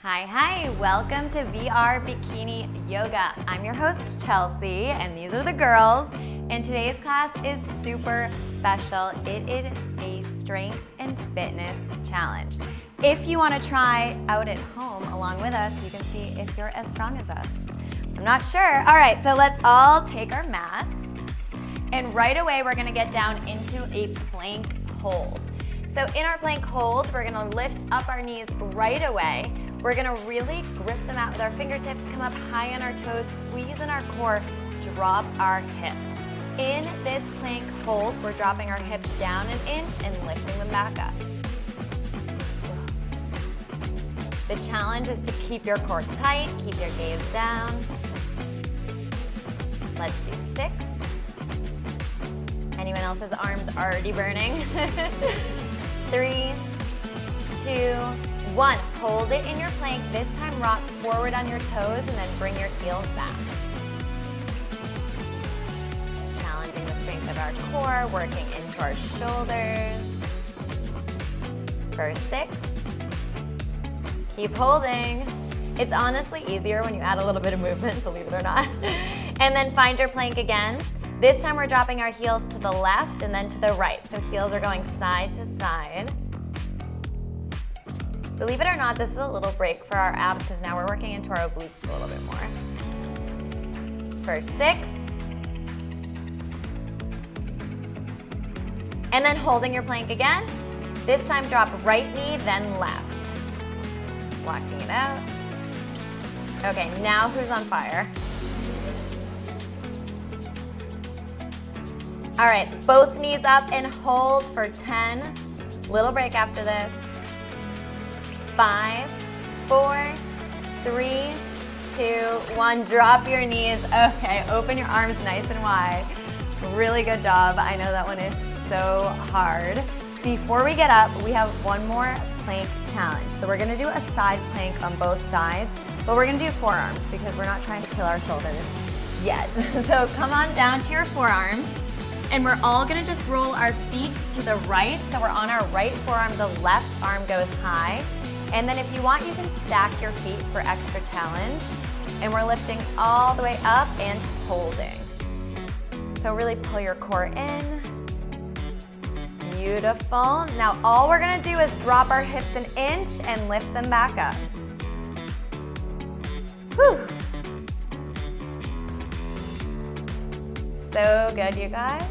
Hi, welcome to VR Bikini Yoga. I'm your host, Chelsea, and these are the girls. And today's class is super special. It is a strength and fitness challenge. If you want to try out at home along with us, you can see if you're as strong as us. I'm not sure. All right, so let's all take our mats. And right away, we're gonna get down into a plank hold. So in our plank hold, we're gonna lift up our knees right away. We're gonna really grip the mat with our fingertips, come up high on our toes, squeeze in our core, drop our hips. In this plank hold, we're dropping our hips down an inch and lifting them back up. The challenge is to keep your core tight, keep your gaze down. Let's do 6. Anyone else's arms already burning? 3, 2, 1. Hold it in your plank. This time rock forward on your toes and then bring your heels back. Challenging the strength of our core, working into our shoulders. For 6. Keep holding. It's honestly easier when you add a little bit of movement, believe it or not. And then find your plank again. This time we're dropping our heels to the left and then to the right. So heels are going side to side. Believe it or not, this is a little break for our abs because now we're working into our obliques a little bit more. For 6. And then holding your plank again. This time drop right knee, then left. Blocking it out. Okay, now who's on fire? All right, both knees up and hold for 10. Little break after this. 5, 4, 3, 2, 1. Drop your knees. Okay, open your arms nice and wide. Really good job. I know that one is so hard. Before we get up, we have one more plank challenge. So we're gonna do a side plank on both sides, but we're gonna do forearms because we're not trying to kill our shoulders yet. So come on down to your forearms. And we're all gonna just roll our feet to the right. So we're on our right forearm, the left arm goes high. And then if you want, you can stack your feet for extra challenge. And we're lifting all the way up and holding. So really pull your core in. Beautiful. Now all we're gonna do is drop our hips an inch and lift them back up. Whew. So good, you guys.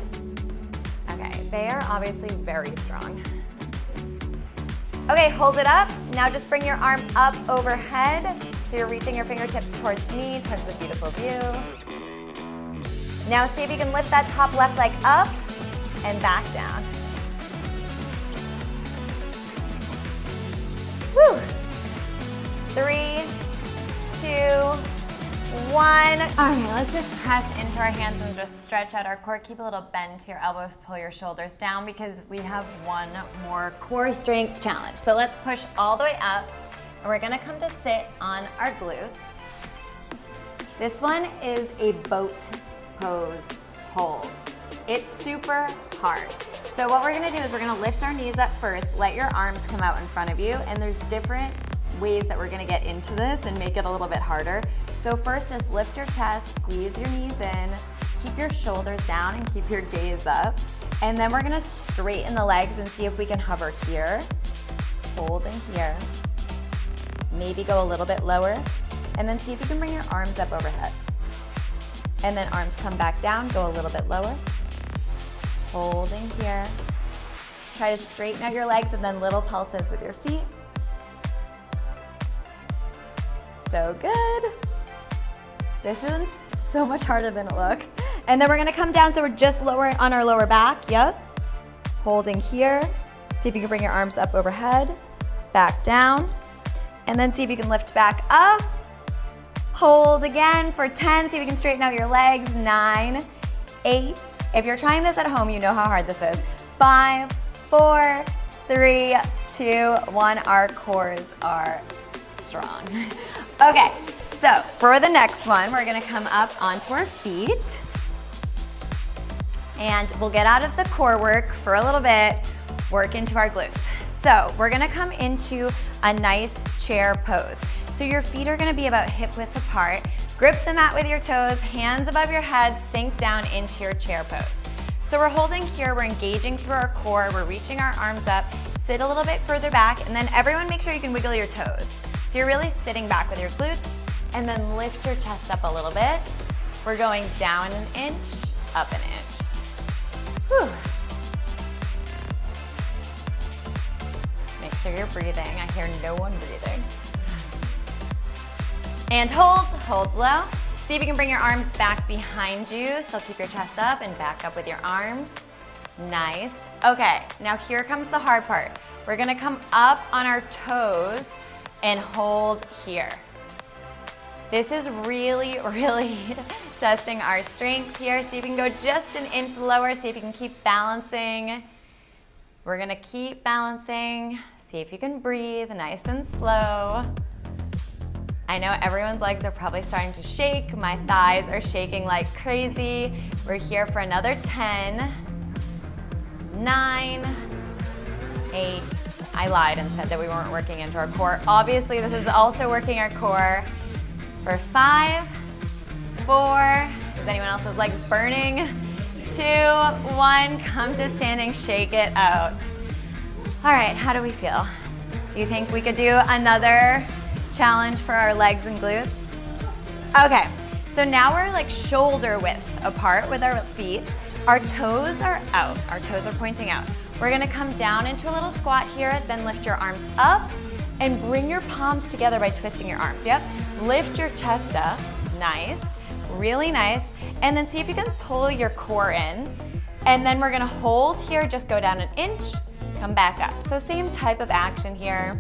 Okay, they are obviously very strong. Okay, hold it up. Now just bring your arm up overhead. So you're reaching your fingertips towards me, towards the beautiful view. Now see if you can lift that top left leg up and back down. Woo! 3, 2, 1. All right, let's just press into our hands and just stretch out our core. Keep a little bend to your elbows, pull your shoulders down because we have one more core strength challenge. So let's push all the way up and we're gonna come to sit on our glutes. This one is a boat pose hold. It's super hard. So what we're gonna do is we're gonna lift our knees up first, let your arms come out in front of you, and there's different ways that we're gonna get into this and make it a little bit harder. So first, just lift your chest, squeeze your knees in, keep your shoulders down and keep your gaze up. And then we're gonna straighten the legs and see if we can hover here, holding here. Maybe go a little bit lower, and then see if you can bring your arms up overhead. And then arms come back down, go a little bit lower, holding here. Try to straighten out your legs and then little pulses with your feet. So good. This is so much harder than it looks. And then we're gonna come down so we're just lower on our lower back, yep. Holding here. See if you can bring your arms up overhead, back down. And then see if you can lift back up. Hold again for 10, see if you can straighten out your legs. 9, 8. If you're trying this at home, you know how hard this is. 5, 4, 3, 2, 1. Our cores are strong. Okay. So for the next one, we're gonna come up onto our feet and we'll get out of the core work for a little bit, work into our glutes. So we're gonna come into a nice chair pose. So your feet are gonna be about hip width apart. Grip the mat with your toes, hands above your head, sink down into your chair pose. So we're holding here, we're engaging through our core, we're reaching our arms up, sit a little bit further back, and then everyone make sure you can wiggle your toes. So you're really sitting back with your glutes, and then lift your chest up a little bit. We're going down an inch, up an inch. Whew. Make sure you're breathing. I hear no one breathing. And hold low. See if you can bring your arms back behind you. Still keep your chest up and back up with your arms. Nice. Okay, now here comes the hard part. We're gonna come up on our toes and hold here. This is really, really testing our strength here. See if you can go just an inch lower. See if you can keep balancing. We're gonna keep balancing. See if you can breathe nice and slow. I know everyone's legs are probably starting to shake. My thighs are shaking like crazy. We're here for another 10, 9, 8. I lied and said that we weren't working into our core. Obviously, this is also working our core. For 5, 4, is anyone else's legs burning? 2, 1, come to standing, shake it out. All right, how do we feel? Do you think we could do another challenge for our legs and glutes? Okay, so now we're like shoulder width apart with our feet. Our toes are out, our toes are pointing out. We're gonna come down into a little squat here, then lift your arms up and bring your palms together by twisting your arms, yep. Lift your chest up, nice, really nice. And then see if you can pull your core in. And then we're gonna hold here, just go down an inch, come back up. So same type of action here.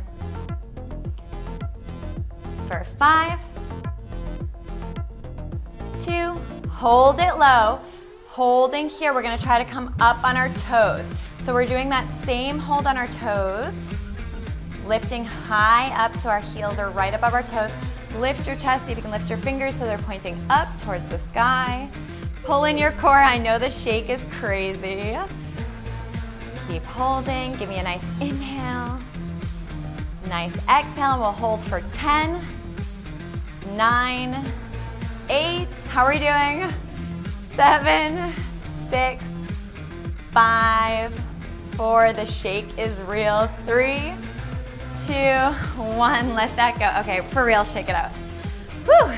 For 5, 2, hold it low. Holding here, we're gonna try to come up on our toes. So we're doing that same hold on our toes, lifting high up so our heels are right above our toes. Lift your chest, see if you can lift your fingers so they're pointing up towards the sky. Pull in your core, I know the shake is crazy. Keep holding, give me a nice inhale. Nice exhale, and we'll hold for 10, 9, 8, how are we doing? 7, 6, 5, 4, the shake is real. 3, 2, 1, let that go. Okay, for real, shake it out. Whew.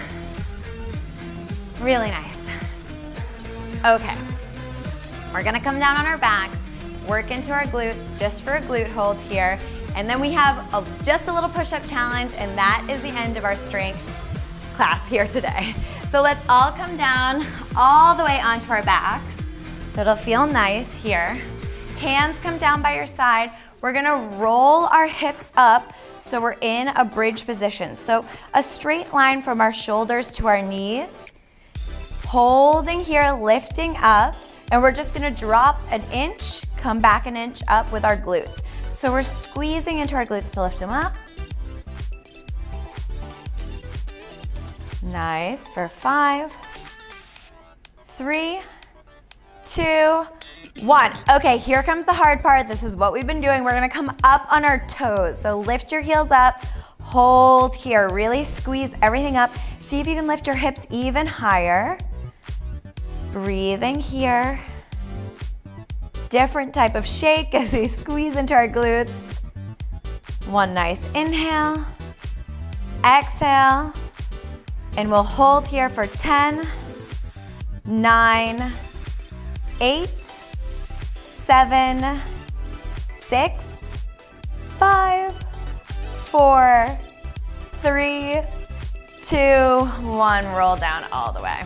Really nice. Okay, we're gonna come down on our backs, work into our glutes, just for a glute hold here. And then we have just a little push-up challenge, and that is the end of our strength class here today. So let's all come down all the way onto our backs. So it'll feel nice here. Hands come down by your side. We're gonna roll our hips up so we're in a bridge position. So a straight line from our shoulders to our knees. Holding here, lifting up, and we're just gonna drop an inch, come back an inch up with our glutes. So we're squeezing into our glutes to lift them up. Nice, for 5, 3, 2, 1. Okay, here comes the hard part. This is what we've been doing. We're gonna come up on our toes. So lift your heels up, hold here, really squeeze everything up. See if you can lift your hips even higher. Breathing here. Different type of shake as we squeeze into our glutes. One nice inhale, exhale, and we'll hold here for 10, 9, 8, 7, 6, 5, 4, 3, 2, 1. Roll down all the way.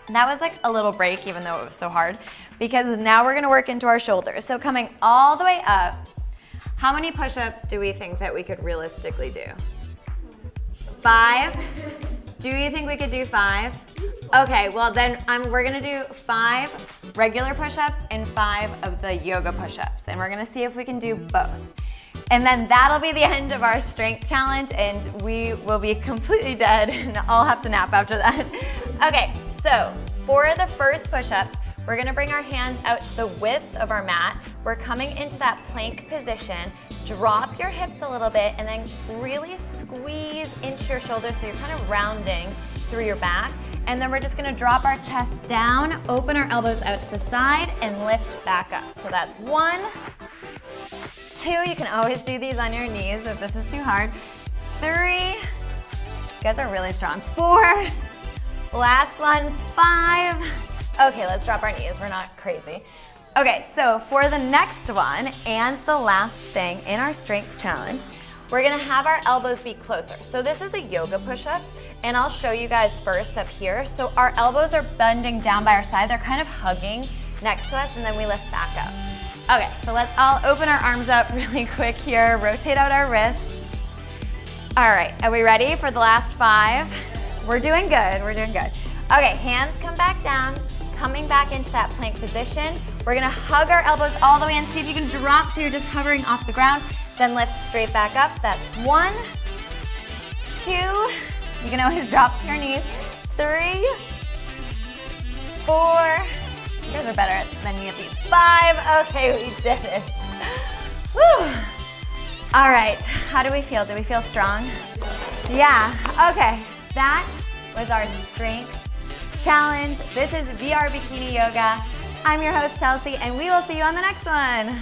That was like a little break, even though it was so hard, because now we're gonna work into our shoulders. So coming all the way up, how many push-ups do we think that we could realistically do? 5? Do you think we could do 5? Okay, well then we're gonna do 5 regular push-ups and 5 of the yoga push-ups, and we're gonna see if we can do both. And then that'll be the end of our strength challenge, and we will be completely dead, and I'll have to nap after that. Okay, so for the first push-ups, We're gonna bring our hands out to the width of our mat. We're coming into that plank position. Drop your hips a little bit and then really squeeze into your shoulders so you're kind of rounding through your back. And then we're just gonna drop our chest down, open our elbows out to the side, and lift back up. So that's 1, 2, you can always do these on your knees if this is too hard. 3, you guys are really strong. 4, last one, 5. Okay, let's drop our knees, we're not crazy. Okay, so for the next one and the last thing in our strength challenge, we're gonna have our elbows be closer. So this is a yoga push-up, and I'll show you guys first up here. So our elbows are bending down by our side, they're kind of hugging next to us, and then we lift back up. Okay, so let's all open our arms up really quick here, rotate out our wrists. All right, are we ready for the last 5? We're doing good, we're doing good. Okay, hands come back down, coming back into that plank position. We're gonna hug our elbows all the way in, see if you can drop so you're just hovering off the ground, then lift straight back up. That's 1, 2, you can always drop to your knees. 3, 4, you guys are better than me at these. 5, okay, we did it. Whew. All right, how do we feel? Do we feel strong? Yeah, okay, that was our strength challenge. This is VR Bikini Yoga. I'm your host, Chelsea, and we will see you on the next one.